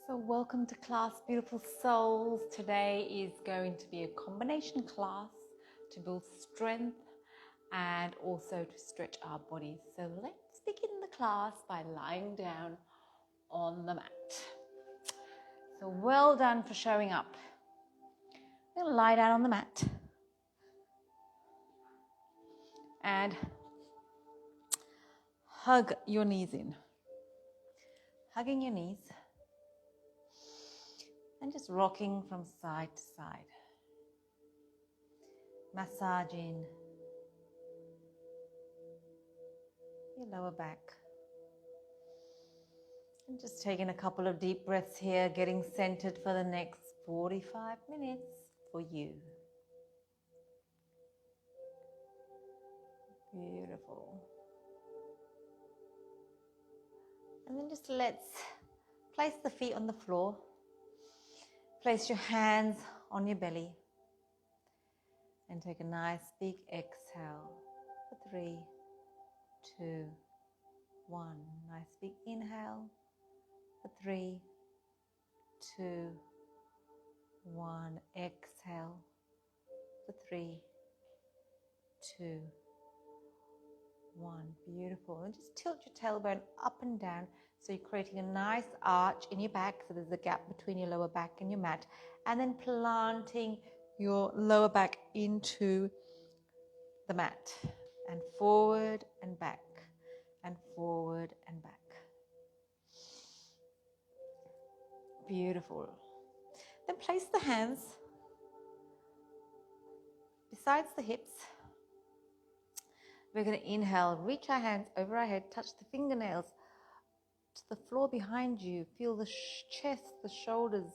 So welcome to class, beautiful souls. Today is going to be a combination class to build strength and also to stretch our bodies. So let's begin the class by lying down on the mat. So well done for showing up. I'm going to lie down on the mat and hug your knees in. Hugging your knees. And just rocking from side to side. Massaging your lower back. And just taking a couple of deep breaths here, getting centered for the next 45 minutes for you. Beautiful. And then just let's place the feet on the floor. Place your hands on your belly and take a nice big exhale for 3, 2, 1. Nice big inhale for 3, 2, 1. Exhale for 3, 2, 1. Beautiful. And just tilt your tailbone up and down. So you're creating a nice arch in your back, so there's a gap between your lower back and your mat, and then planting your lower back into the mat, and forward and back, and forward and back. Beautiful. Then place the hands besides the hips. We're going to inhale, reach our hands over our head, touch the fingernails to the floor behind you. Feel the chest, the shoulders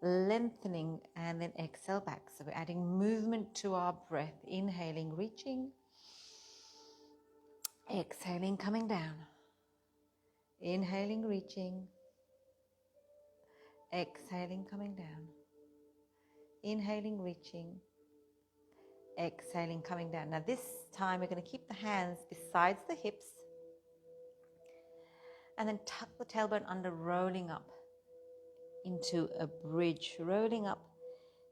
lengthening, and then exhale back. So we're adding movement to our breath. Inhaling, reaching. Exhaling, coming down. Inhaling, reaching. Exhaling, coming down. Inhaling, reaching. Exhaling, coming down. Now this time we're going to keep the hands besides the hips. And then tuck the tailbone under, rolling up into a bridge. Rolling up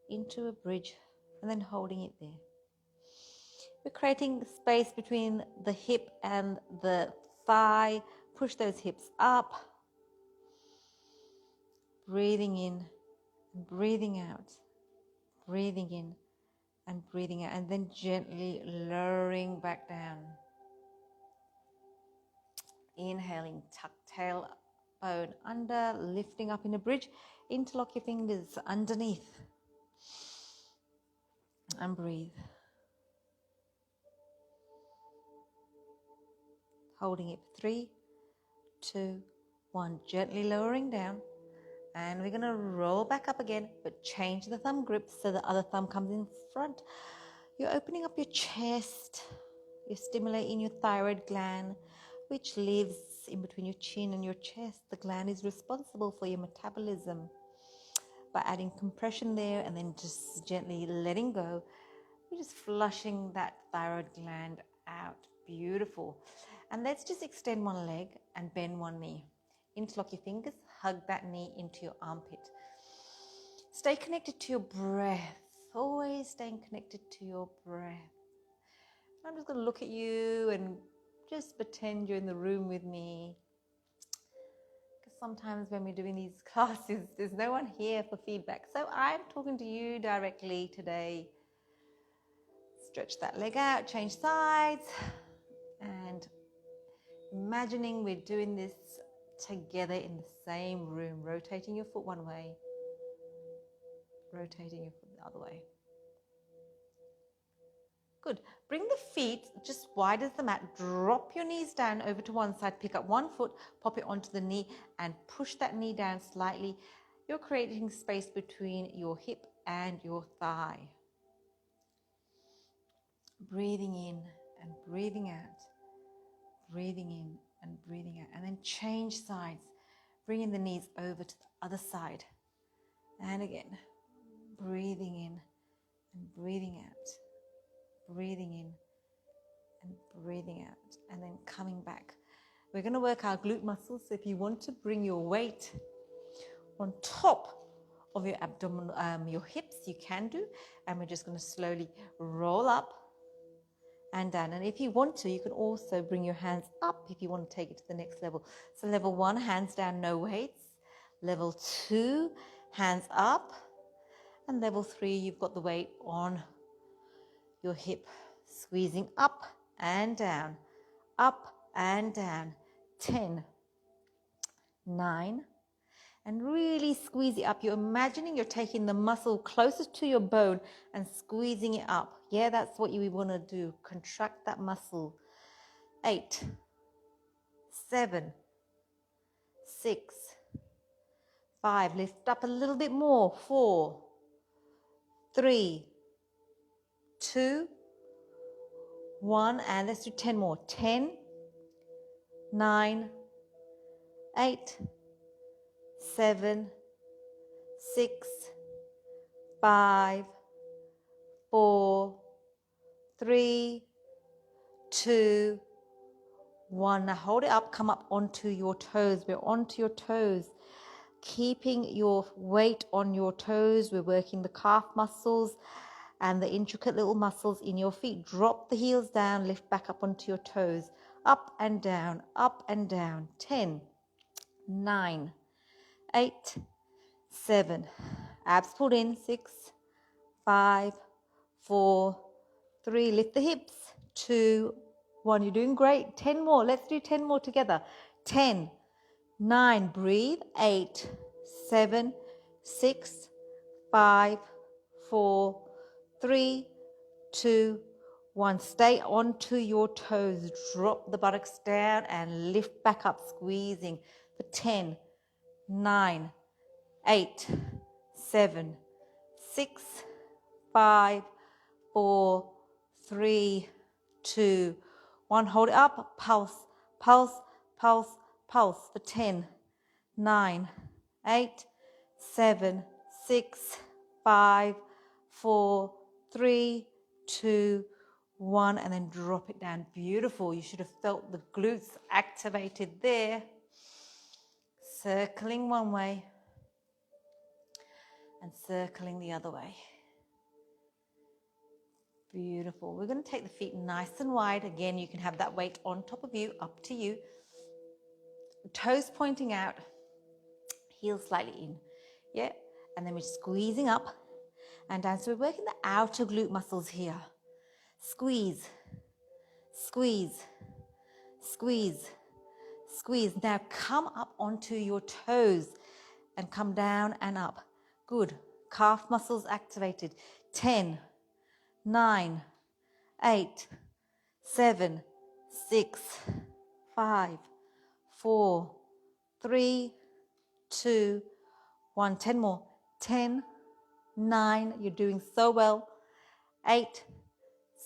into a bridge and then holding it there. We're creating space between the hip and the thigh. Push those hips up. Breathing in and breathing out. Breathing in and breathing out. And then gently lowering back down. Inhaling, tuck tailbone under, lifting up in a bridge. Interlock your fingers underneath. And breathe. Holding it for 3, 2, 1. Gently lowering down. And we're going to roll back up again, but change the thumb grip so the other thumb comes in front. You're opening up your chest. You're stimulating your thyroid gland, which lives in between your chin and your chest. The gland is responsible for your metabolism. By adding compression there and then just gently letting go, you're just flushing that thyroid gland out. Beautiful. And let's just extend one leg and bend one knee. Interlock your fingers, hug that knee into your armpit. Stay connected to your breath. Always staying connected to your breath. I'm just going to look at you and just pretend you're in the room with me. Because sometimes when we're doing these classes, there's no one here for feedback. So I'm talking to you directly today. Stretch that leg out, change sides, and imagining we're doing this together in the same room, rotating your foot one way, rotating your foot the other way. Good. Bring the feet just wide as the mat. Drop your knees down over to one side. Pick up one foot, pop it onto the knee, and push that knee down slightly. You're creating space between your hip and your thigh. Breathing in and breathing out. Breathing in and breathing out. And then change sides. Bringing the knees over to the other side. And again, breathing in and breathing out. Breathing in and breathing out, and then coming back. We're going to work our glute muscles. So if you want to bring your weight on top of your abdominal, your hips, you can do. And we're just going to slowly roll up and down. And if you want to, you can also bring your hands up if you want to take it to the next level. So level 1, hands down, no weights. Level 2, hands up. And level 3, you've got the weight on your hip, squeezing up and down, up and down. 10, 9, and really squeeze it up. You're imagining you're taking the muscle closest to your bone and squeezing it up. Yeah, that's what you want to do. Contract that muscle. 8, 7, 6, 5. Lift up a little bit more. 4, 3, 2, 1. And let's do 10 more. 10, 9, 8, 7, 6, 5, 4, 3, 2, 1. Now hold it up, come up onto your toes. We're onto your toes. Keeping your weight on your toes. We're working the calf muscles and the intricate little muscles in your feet. Drop the heels down, lift back up onto your toes. Up and down, up and down. 10, 9, 8, 7. Abs pulled in. 6, 5, 4, 3. Lift the hips. 2, 1. You're doing great. 10 more. Let's do 10 more together. 10, 9. Breathe. 8, 7, 6, 5, 4, 3, 2, 1. Stay onto your toes. Drop the buttocks down and lift back up, squeezing for 10, 9, 8, 7, 6, 5, 4, 3, 2, 1. Hold it up. Pulse, pulse, pulse, pulse for 10, 9, 8, 7, 6, 5, 4, 3, 2, 1. And then drop it down. Beautiful. You should have felt the glutes activated there. Circling one way and circling the other way. Beautiful. We're going to take the feet nice and wide. Again, you can have that weight on top of you, up to you. Toes pointing out, heels slightly in. Yeah. And then we're squeezing up and down. So we're working the outer glute muscles here. Squeeze, squeeze, squeeze, squeeze. Now come up onto your toes and come down and up. Good. Calf muscles activated. 10, 9, 8, 7, 6, 5, 4, 3, 2, 1. 10 more. 10, 9. You're doing so well. 8,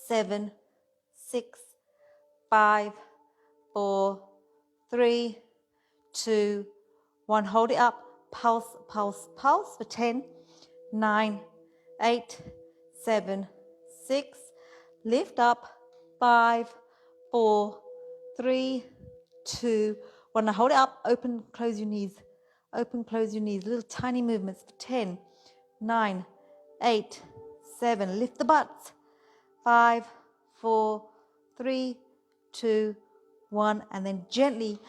7, 6, 5, 4, 3, 2, 1. Hold it up. Pulse, pulse, pulse for 10, 9, 8, 7, 6. Lift up. 5, 4, 3, 2, 1. Now hold it up. Open, close your knees. Open, close your knees. Little tiny movements for 10, 9, 8, 7. Lift the butts. 5, 4, 3, 2, 1. And then gently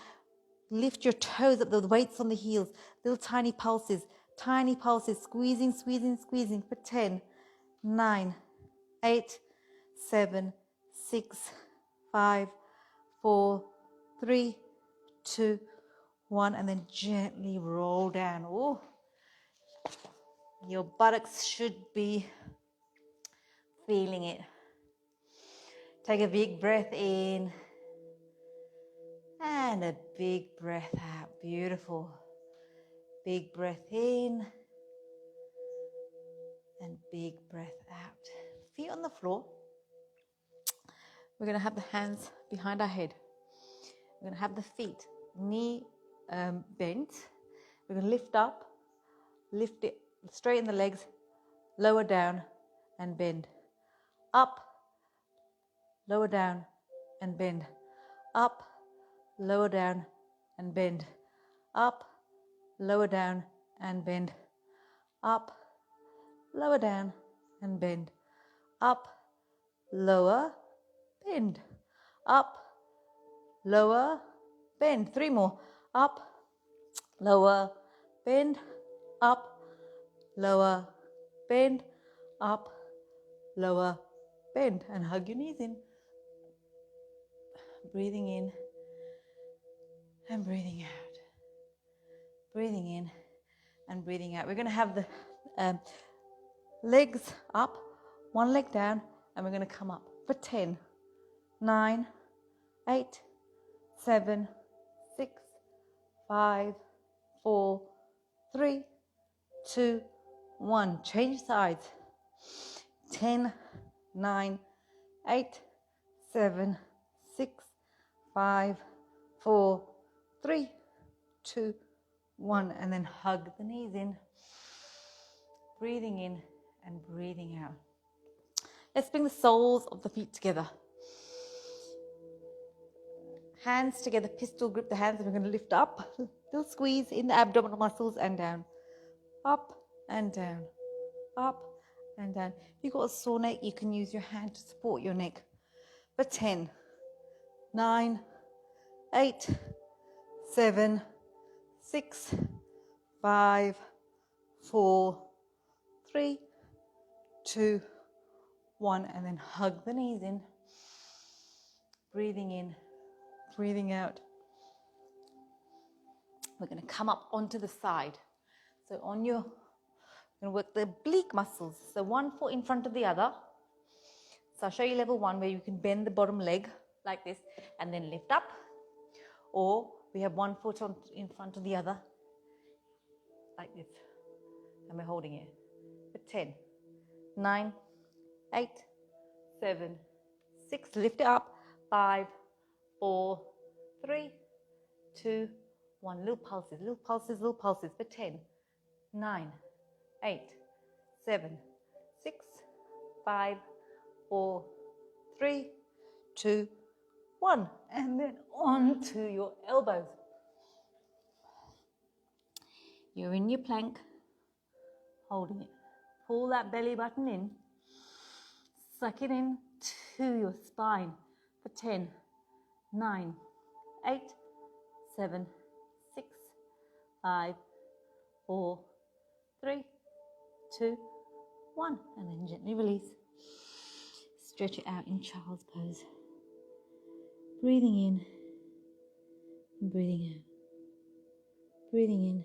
lift your toes up, the weights on the heels. Little tiny pulses, squeezing, squeezing, squeezing for 10, 9, 8, 7, 6, 5, 4, 3, 2, 1. And then gently roll down. Oh, your buttocks should be feeling it. Take a big breath in and a big breath out. Beautiful. Big breath in and big breath out. Feet on the floor. We're going to have the hands behind our head. We're going to have the feet knee bent. We're going to lift up, lift it, straighten the legs, lower down and bend. Up, lower down and bend. Up, lower down and bend. Up, lower down and bend. Up, lower down and bend. Up, lower, bend. Up, lower, bend. 3 more. Up, lower, bend. Up, lower, bend. Up, lower, bend. And hug your knees in. Breathing in and breathing out. Breathing in and breathing out. We're going to have the legs up, one leg down, and we're going to come up for 10, 9, 8, 7, 6, 5, 4, 3, 2, 1. Change sides. 10, 9, 8, 7, 6, 5, 4, 3, 2, 1. And then hug the knees in. Breathing in and breathing out. Let's bring the soles of the feet together. Hands together, pistol grip the hands, and we're going to lift up. Little squeeze in the abdominal muscles and down. Up and down. Up and down. If you've got a sore neck, you can use your hand to support your neck. For 10, 9, 8, 7, 6, 5, 4, 3, 2, 1. And then hug the knees in. Breathing in, breathing out. We're going to come up onto the side. So on your, we're going to work the oblique muscles. So one foot in front of the other. So I'll show you level 1 where you can bend the bottom leg like this and then lift up. Or we have one foot in front of the other like this. And we're holding it for 10, 9, 8, 7, 6. Lift it up. 5, 4, 3, 2, 1. Little pulses, little pulses, little pulses for 10, 9, 8, 7, 6, 5, 4, 3, 2, 1. And then on to your elbows. You're in your plank, holding it. Pull that belly button in. Suck it in to your spine for 10, 9, 8, 7, 6, 5, 4, 3, 2, 1. And then gently release. Stretch it out in child's pose. Breathing in and breathing out. Breathing in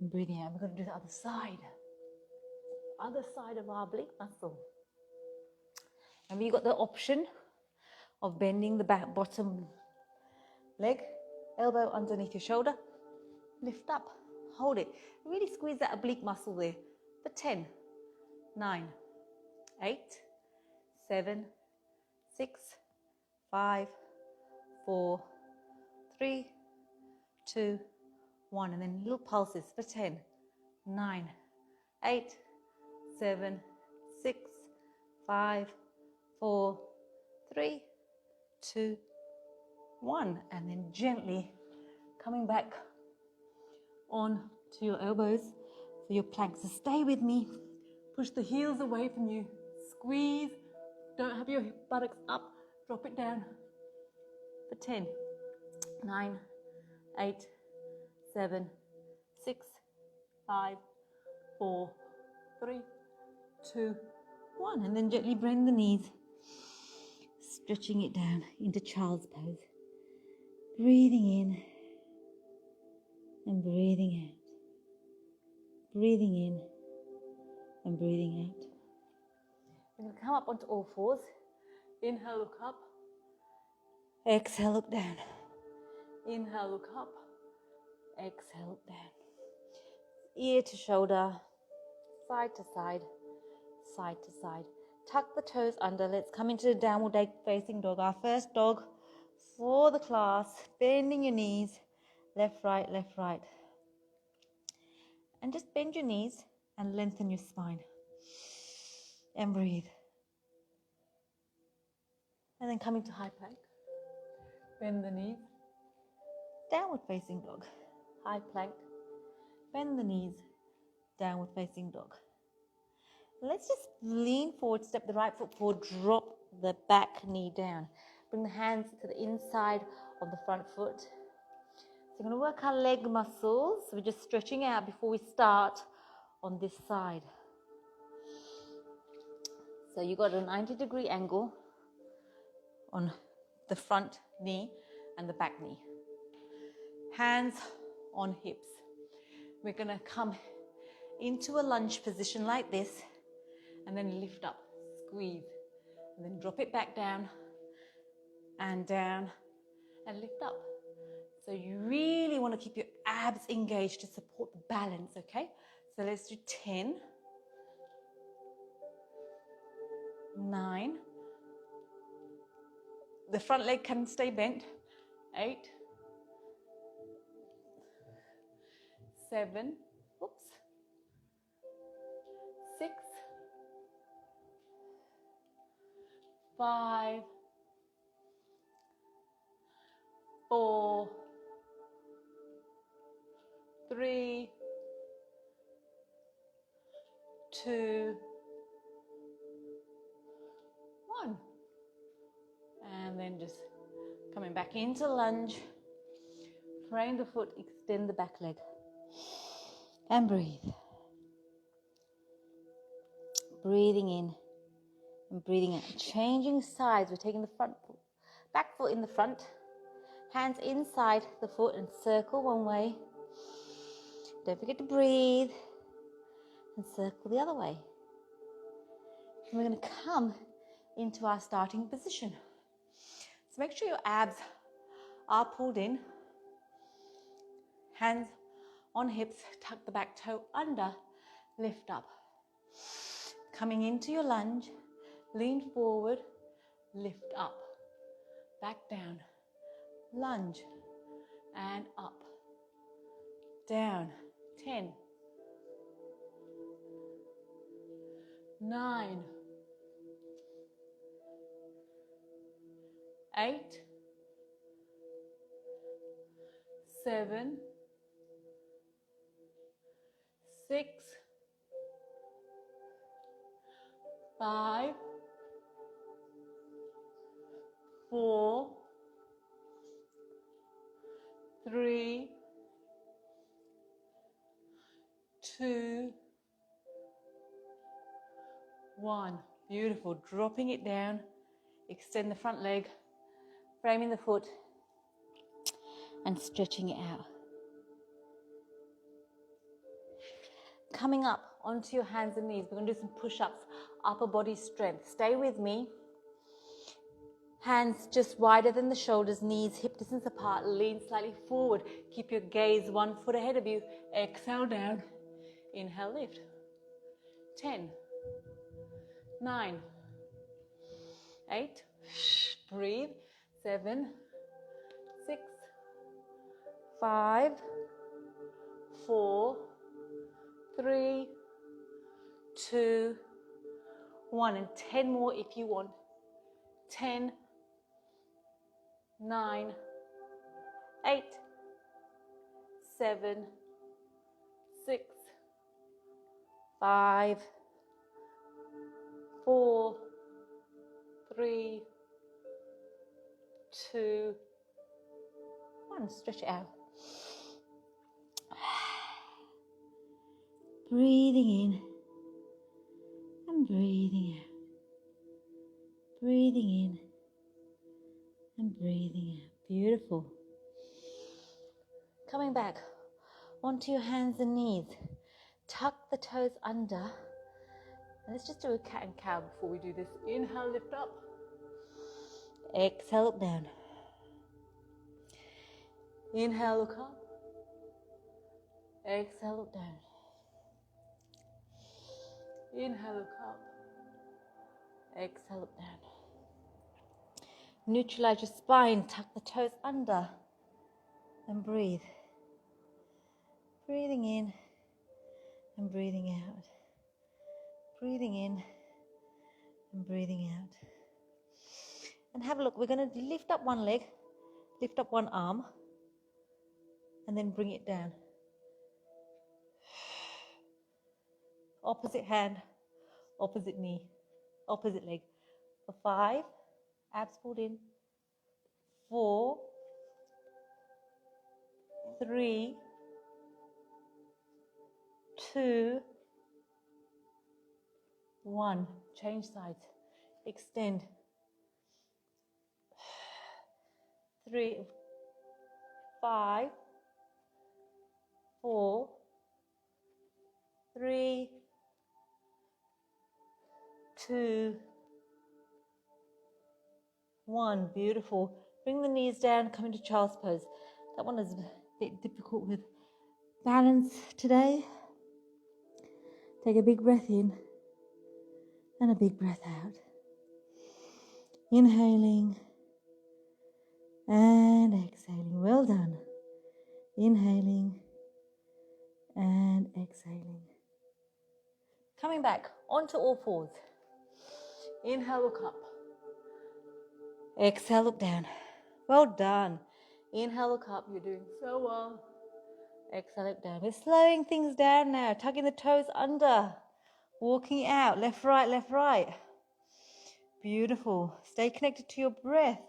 and breathing out. We're going to do the other side. Other side of our oblique muscle. And we've got the option of bending the back bottom leg, elbow underneath your shoulder, lift up, hold it. Really squeeze that oblique muscle there for 10, 9, 8, 7, 6, 5, 4, 3, 2, 1. And then little pulses for 10, 9, 8, 7, 6, 5, 4, 3, 2, 1. And then gently coming back on to your elbows for your plank. So stay with me. Push the heels away from you. Squeeze. Don't have your buttocks up. Drop it down for 10, 9, 8, 7, 6, 5, 4, 3, 2, 1. And then gently bend the knees. Stretching it down into child's pose. Breathing in and breathing out. Breathing in and breathing out. We're going to come up onto all fours. Inhale, look up. Exhale, look down. Inhale, look up. Exhale, look down. Ear to shoulder, side to side, side to side. Tuck the toes under. Let's come into the downward facing dog. Our first dog for the class. Bending your knees. Left, right, left, right. And just bend your knees and lengthen your spine. And breathe. And then coming to high plank. Bend the knees. Downward facing dog. High plank. Bend the knees, downward facing dog. Let's just lean forward, step the right foot forward, drop the back knee down. Bring the hands to the inside of the front foot. So we're going to work our leg muscles. We're just stretching out before we start on this side. So you've got a 90-degree angle on the front knee and the back knee. Hands on hips. We're going to come into a lunge position like this and then lift up, squeeze, and then drop it back down and lift up. So you really want to keep your abs engaged to support the balance, okay? So let's do 10, 9. The front leg can stay bent. 8, 7, 6, 5, 4, 3, 2, 1. And then just coming back into lunge. Frame the foot, extend the back leg. And breathe. Breathing in and breathing out. Changing sides. We're taking the front foot, back foot in the front. Hands inside the foot and circle one way. Don't forget to breathe. And circle the other way. And we're going to come into our starting position. So make sure your abs are pulled in. Hands on hips, tuck the back toe under, lift up. Coming into your lunge, lean forward, lift up. Back down, lunge, and up. Down, 10, 9, 8, 7, 6, 5, 4, 3, 2, 1. Beautiful. Dropping it down. Extend the front leg. Framing the foot. And stretching it out. Coming up onto your hands and knees. We're going to do some push-ups. Upper body strength. Stay with me. Hands just wider than the shoulders. Knees hip distance apart. Lean slightly forward. Keep your gaze 1 foot ahead of you. Exhale down. Inhale, lift. 10, 9, 8, breathe. 7, 6, 5, 4, 3, 2, 1. And 10 more if you want. 10, 9, 8, 7, 6, 5, 4, 3, 2, 1. Stretch it out. Breathing in and breathing out. Breathing in and breathing out. Beautiful. Coming back onto your hands and knees. Tuck the toes under. And let's just do a cat and cow before we do this. Inhale, lift up. Exhale, look down. Inhale, look up. Exhale, look down. Inhale, look up. Exhale, look down. Neutralize your spine. Tuck the toes under. And breathe. Breathing in and breathing out. Breathing in and breathing out. And have a look. We're going to lift up one leg, lift up one arm, and then bring it down. opposite hand, opposite knee, opposite leg. For 5, abs pulled in. 4, 3, 2, 1. Change sides. Extend. 3, 5, 4, 3, 2, 1. Beautiful. Bring the knees down, come into child's pose. That one is a bit difficult with balance today. Take a big breath in and a big breath out. Inhaling and exhaling. Well done. Inhaling and exhaling. Coming back onto all fours. Inhale, look up. Exhale, look down. Well done. Inhale, look up. You're doing so well. Exhale, look down. We're slowing things down now. Tugging the toes under. Walking out. Left, right, left, right. Beautiful. Stay connected to your breath.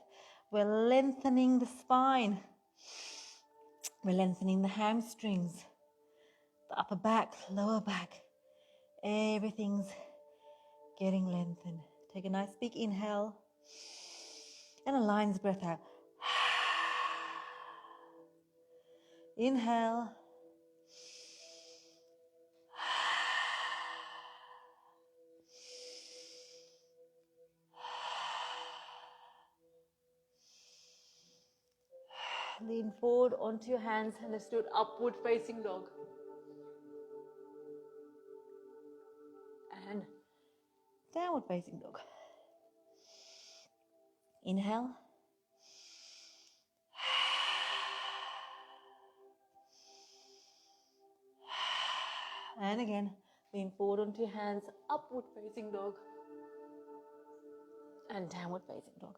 We're lengthening the spine. We're lengthening the hamstrings, the upper back, lower back. Everything's getting lengthened. Take a nice big inhale and a lion's breath out. Inhale. Lean forward onto your hands and let's do an upward facing dog. And downward facing dog. Inhale. And again, lean forward onto your hands, upward facing dog. And downward facing dog.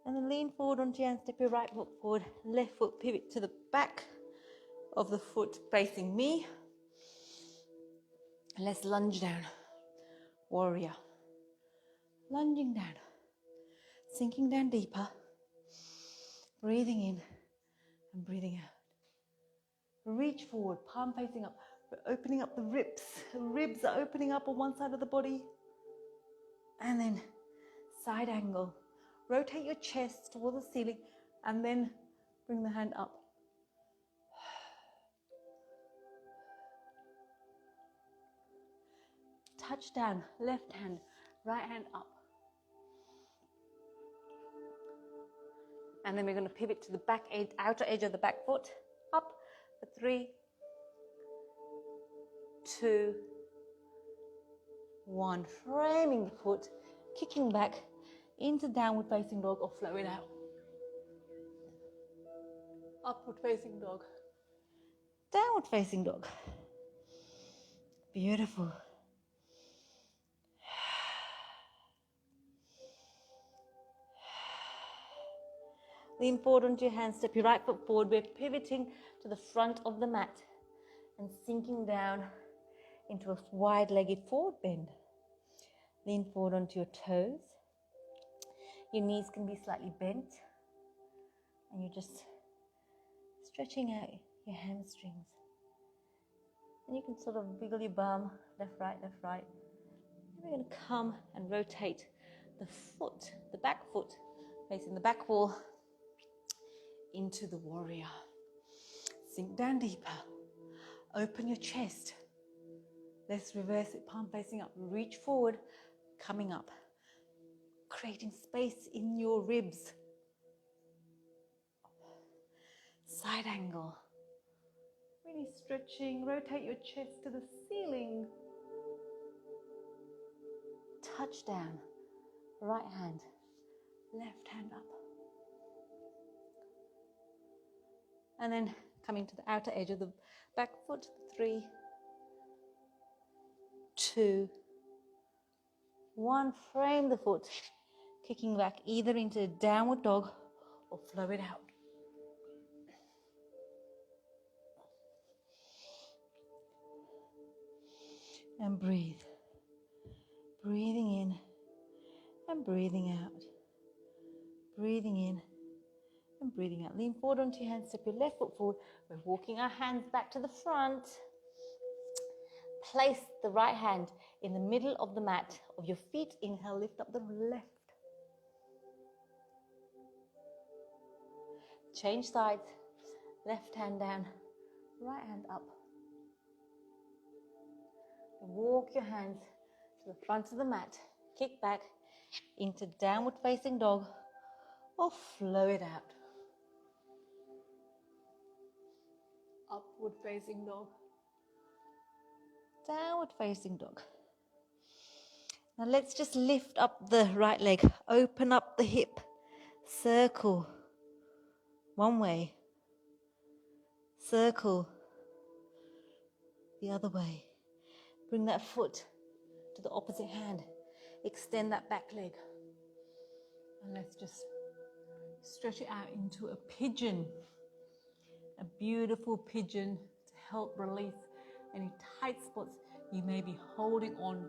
And then lean forward onto your hands, step your right foot forward, left foot pivot to the back of the foot facing me. And let's lunge down. Warrior. Lunging down. Sinking down deeper. Breathing in and breathing out. Reach forward, palm facing up. We're opening up the ribs. The ribs are opening up on one side of the body. And then side angle. Rotate your chest towards the ceiling and then bring the hand up. Touch down, left hand, right hand up. And then we're going to pivot to the back edge, outer edge of the back foot. Up for 3, 2, 1. Framing the foot, kicking back into downward facing dog or flow it out. Upward facing dog. Downward facing dog. Beautiful. Lean forward onto your hands, step your right foot forward. We're pivoting to the front of the mat and sinking down into a wide-legged forward bend. Lean forward onto your toes. Your knees can be slightly bent and you're just stretching out your hamstrings. And you can sort of wiggle your bum, left, right, left, right. And we're going to come and rotate the foot, the back foot, facing the back wall into the warrior. Sink down deeper. Open your chest. Let's reverse it, palm facing up. Reach forward, coming up. Creating space in your ribs. Side angle. Really stretching. Rotate your chest to the ceiling. Touch down. Right hand. Left hand up. And then coming to the outer edge of the back foot. 3, 2, 1. Frame the foot. Kicking back either into downward dog or flow it out. and breathe. Breathing in and breathing out. Breathing in and breathing out. Lean forward onto your hands, step your left foot forward. We're walking our hands back to the front. Place the right hand in the middle of the mat of your feet. Inhale, lift up the left. Change sides. Left hand down, right hand up. Walk your hands to the front of the mat. Kick back into downward facing dog or flow it out. Upward facing dog. Downward facing dog. Now let's just lift up the right leg. Open up the hip. Circle. One way. Circle. The other way. Bring that foot to the opposite hand. Extend that back leg. And let's just stretch it out into a pigeon. A beautiful pigeon to help release any tight spots you may be holding on.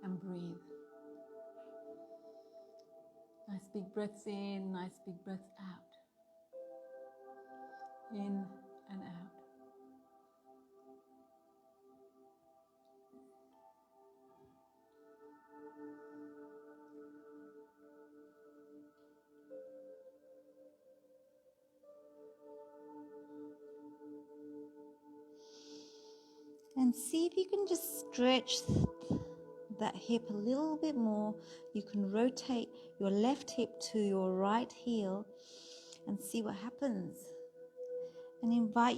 And breathe. Nice big breaths in, nice big breaths out. In and out. And see if you can just stretch that hip a little bit more. You can rotate your left hip to your right heel and see what happens. And invite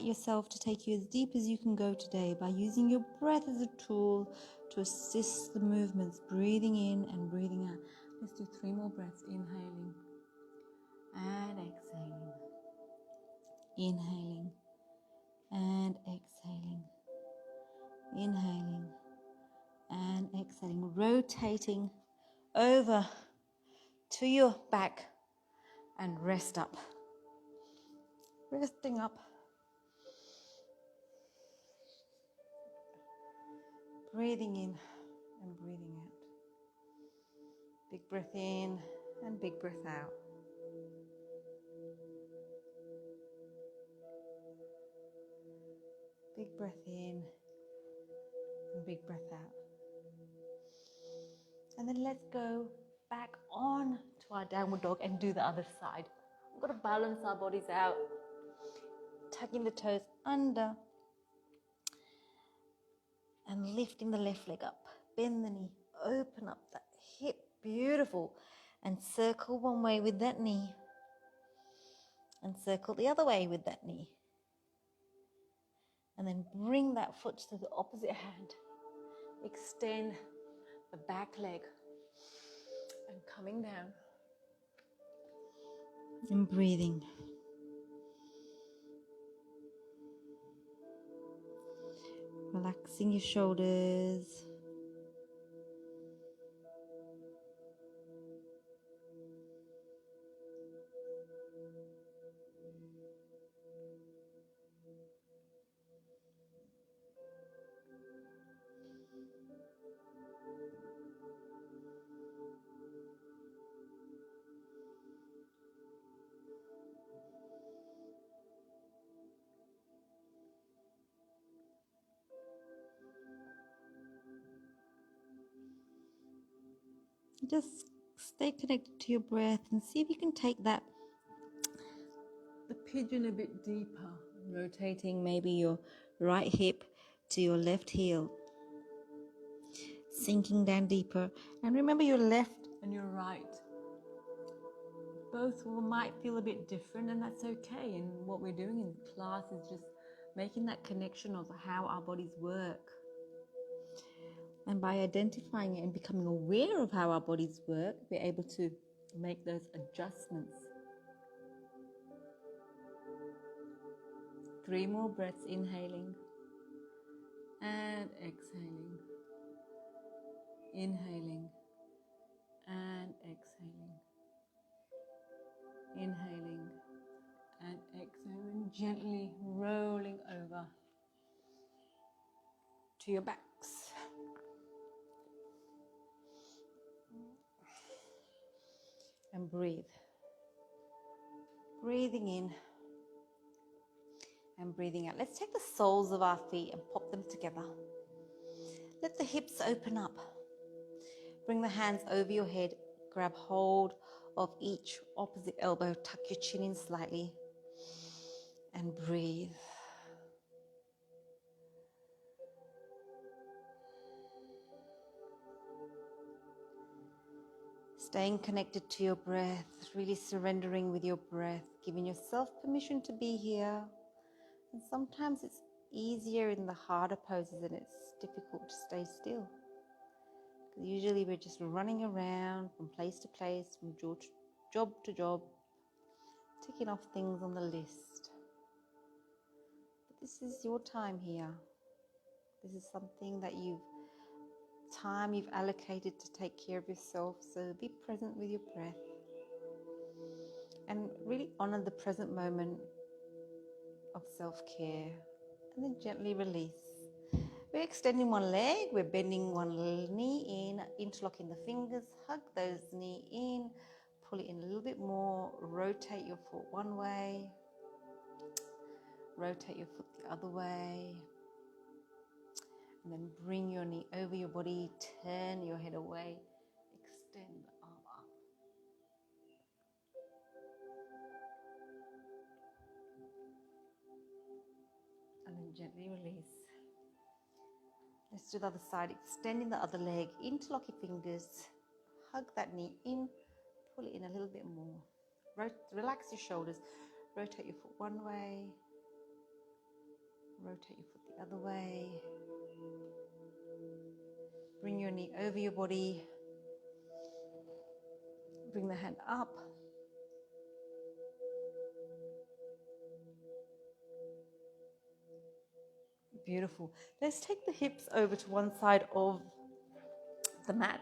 yourself to take you as deep as you can go today by using your breath as a tool to assist the movements, breathing in and breathing out. Let's do 3 more breaths, inhaling and exhaling. Inhaling and exhaling. Inhaling and exhaling. Rotating over to your back and rest up. Resting up. Breathing in and breathing out. Big breath in and big breath out. Big breath in and big breath out. And then let's go back on to our downward dog and do the other side. We've got to balance our bodies out. Tucking the toes under and lifting the left leg up. Bend the knee, open up that hip, beautiful. And circle one way with that knee. And circle the other way with that knee. And then bring that foot to the opposite hand. Extend the back leg. And coming down. And breathing. Relaxing your shoulders. Just stay connected to your breath and see if you can take the pigeon a bit deeper. Rotating maybe your right hip to your left heel. Sinking down deeper. And remember your left and your right. Both might feel a bit different, and that's okay. And what we're doing in class is just making that connection of how our bodies work. And by identifying it and becoming aware of how our bodies work, we're able to make those adjustments. 3 more breaths, inhaling and exhaling. Inhaling and exhaling. Inhaling gently rolling over to your backs. And breathe. Breathing in and breathing out. Let's take the soles of our feet and pop them together. Let the hips open up. Bring the hands over your head. Grab hold of each opposite elbow. Tuck your chin in slightly and breathe. Staying connected to your breath, really surrendering with your breath, giving yourself permission to be here. And sometimes it's easier in the harder poses and it's difficult to stay still. Usually we're just running around from place to place, from job to job, ticking off things on the list. But this is your time here. This is something that you've allocated to take care of yourself. So be present with your breath and really honor the present moment of self-care, and then gently release. We're extending one leg, we're bending one knee in, interlocking the fingers, hug those knee in, pull it in a little bit more, rotate your foot one way, rotate your foot the other way, and then bring your knee over your body, turn your head away, extend the arm up. And then gently release. Let's do the other side, extending the other leg, interlock your fingers, hug that knee in, pull it in a little bit more. Relax your shoulders, rotate your foot one way, rotate your foot the other way. Bring your knee over your body, bring the hand up. Beautiful. Let's take the hips over to one side of the mat.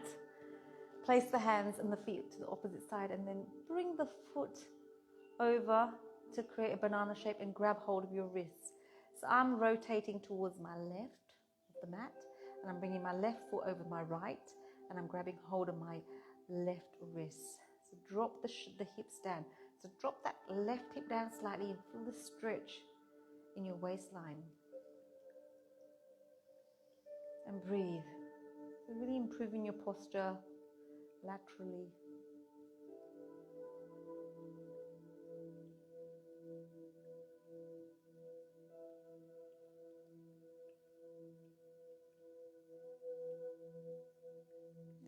Place the hands and the feet to the opposite side and then bring the foot over to create a banana shape and grab hold of your wrists. So I'm rotating towards my left of the mat and I'm bringing my left foot over my right and I'm grabbing hold of my left wrist. So drop the hips down. So drop that left hip down slightly and feel the stretch in your waistline. And breathe. So really improving your posture laterally.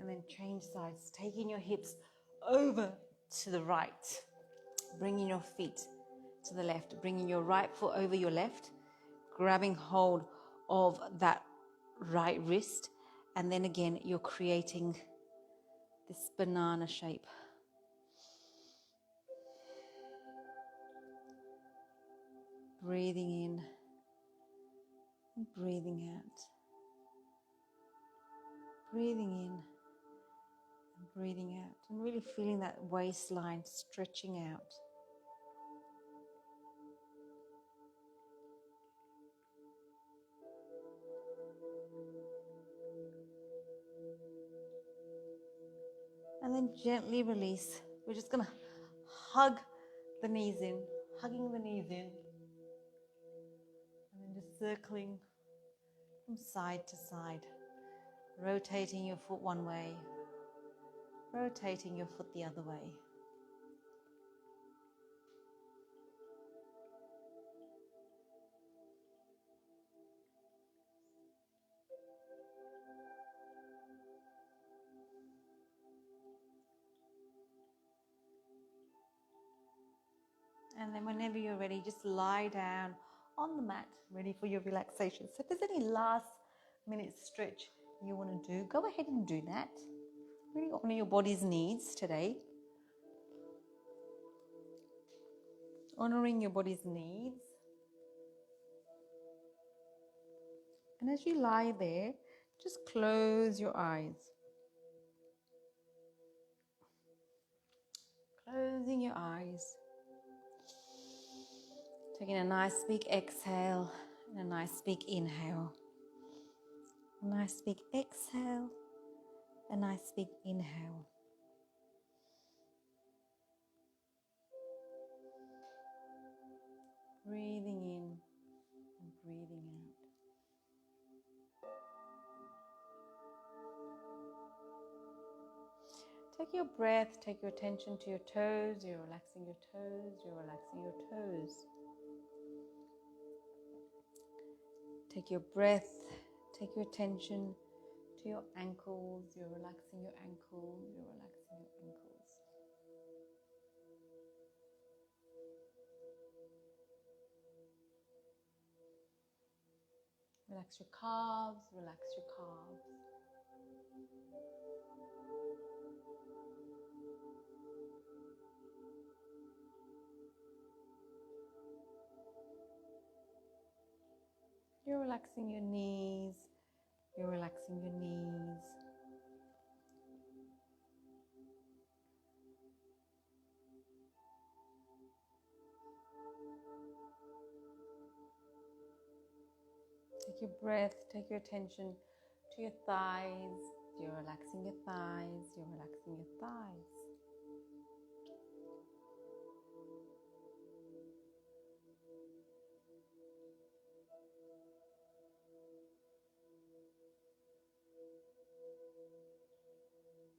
And then change sides, taking your hips over to the right, bringing your feet to the left, bringing your right foot over your left, grabbing hold of that right wrist, and then again you're creating this banana shape. Breathing in and breathing out. Breathing in and breathing out, and really feeling that waistline stretching out. And then gently release. We're just going to hug the knees in, hugging the knees in. And then just circling from side to side. Rotating your foot one way, rotating your foot the other way. And then whenever you're ready, just lie down on the mat, ready for your relaxation. So if there's any last minute stretch you want to do, go ahead and do that. Really honor your body's needs today. Honoring your body's needs. And as you lie there, just close your eyes. Closing your eyes. Taking a nice big exhale and a nice big inhale. A nice big exhale, a nice big inhale. Breathing in and breathing out. Take your breath, take your attention to your toes. You're relaxing your toes, you're relaxing your toes. Take your breath, take your attention to your ankles. You're relaxing your ankles, you're relaxing your ankles. Relax your calves, relax your calves. You're relaxing your knees, you're relaxing your knees. Take your breath, take your attention to your thighs. You're relaxing your thighs, you're relaxing your thighs.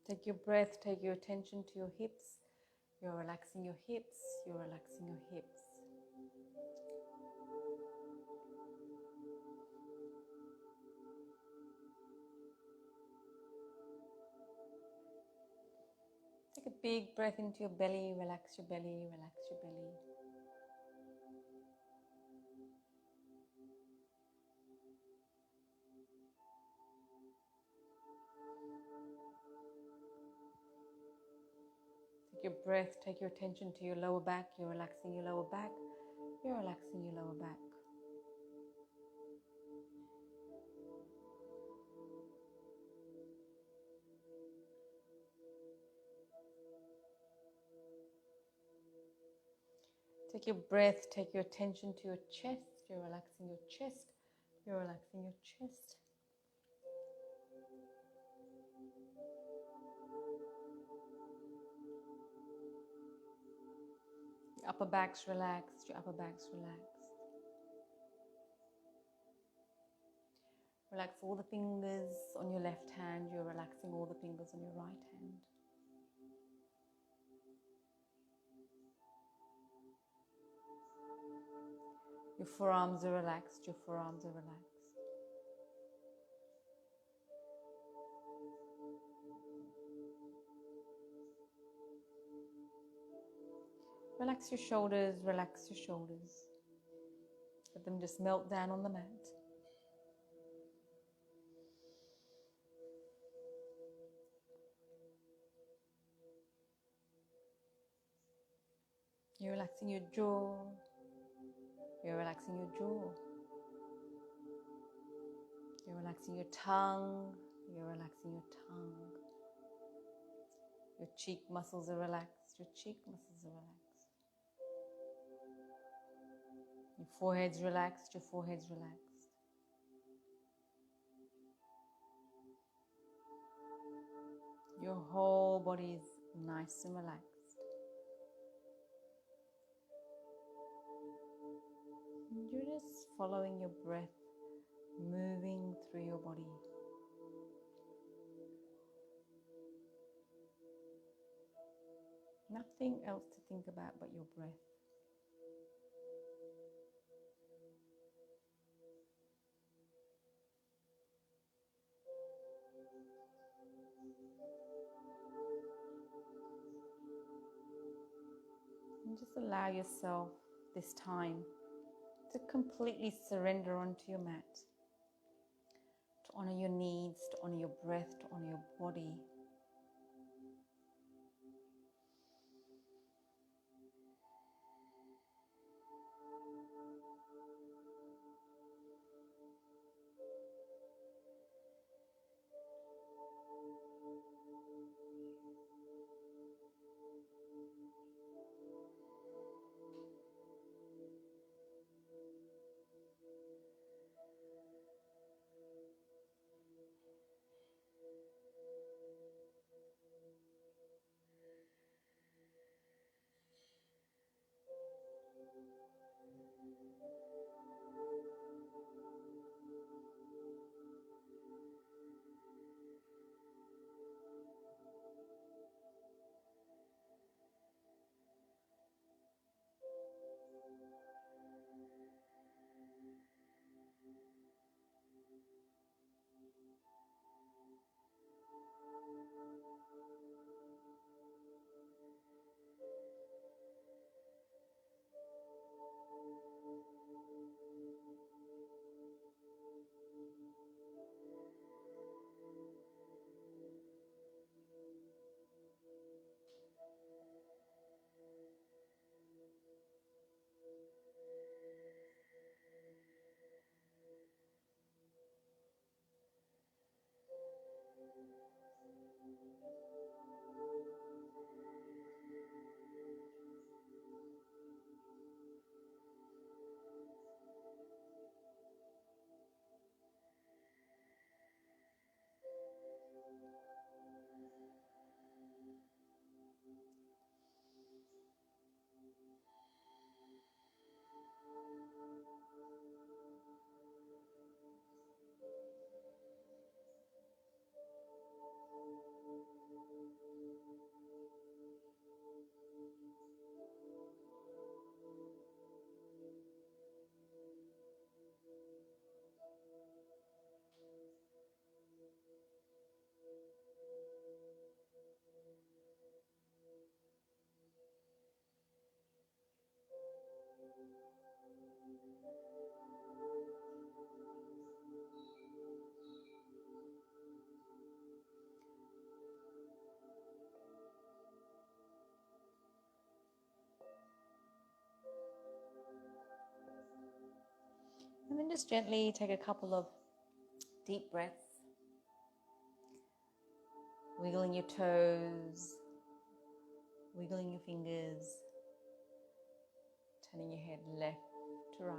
Take your breath, take your attention to your hips. You're relaxing your hips, you're relaxing your hips. Take a big breath into your belly, relax your belly, relax your belly. Take your breath, take your attention to your lower back. You're relaxing your lower back, you're relaxing your lower back. Take your breath, take your attention to your chest. You're relaxing your chest, you're relaxing your chest. Your upper back's relaxed, your upper back's relaxed. Relax all the fingers on your left hand, you're relaxing all the fingers on your right hand. Your forearms are relaxed, your forearms are relaxed. Relax your shoulders, relax your shoulders. Let them just melt down on the mat. You're relaxing your jaw. You're relaxing your jaw. You're relaxing your tongue. You're relaxing your tongue. Your cheek muscles are relaxed. Your cheek muscles are relaxed. Your forehead's relaxed. Your forehead's relaxed. Your whole body is nice and relaxed. And you're just following your breath, moving through your body. Nothing else to think about but your breath. And just allow yourself this time to completely surrender onto your mat, to honor your needs, to honor your breath, to honor your body. And then just gently take a couple of deep breaths, wiggling your toes, wiggling your fingers, turning your head left to right.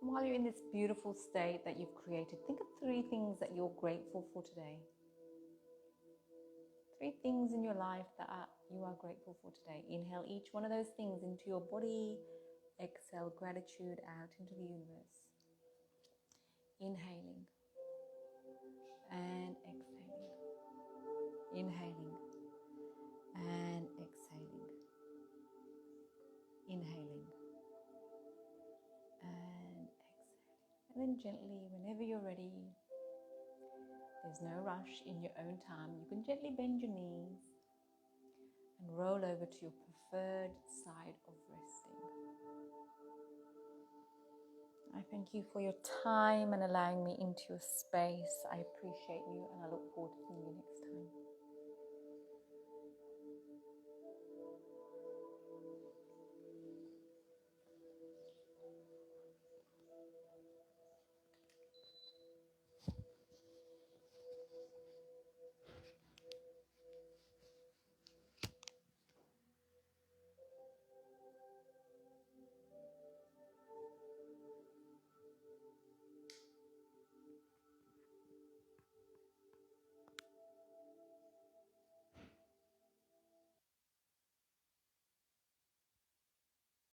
And while you're in this beautiful state that you've created, think of 3 things that you're grateful for today. 3 things in your life that you are grateful for today. Inhale each one of those things into your body. Exhale gratitude out into the universe. Inhaling and exhaling. Inhaling and exhaling. Inhaling and exhaling. And then gently, whenever you're ready, there's no rush, in your own time, you can gently bend your knees and roll over to your preferred side of resting. I thank you for your time and allowing me into your space. I appreciate you and I look forward to seeing you next time.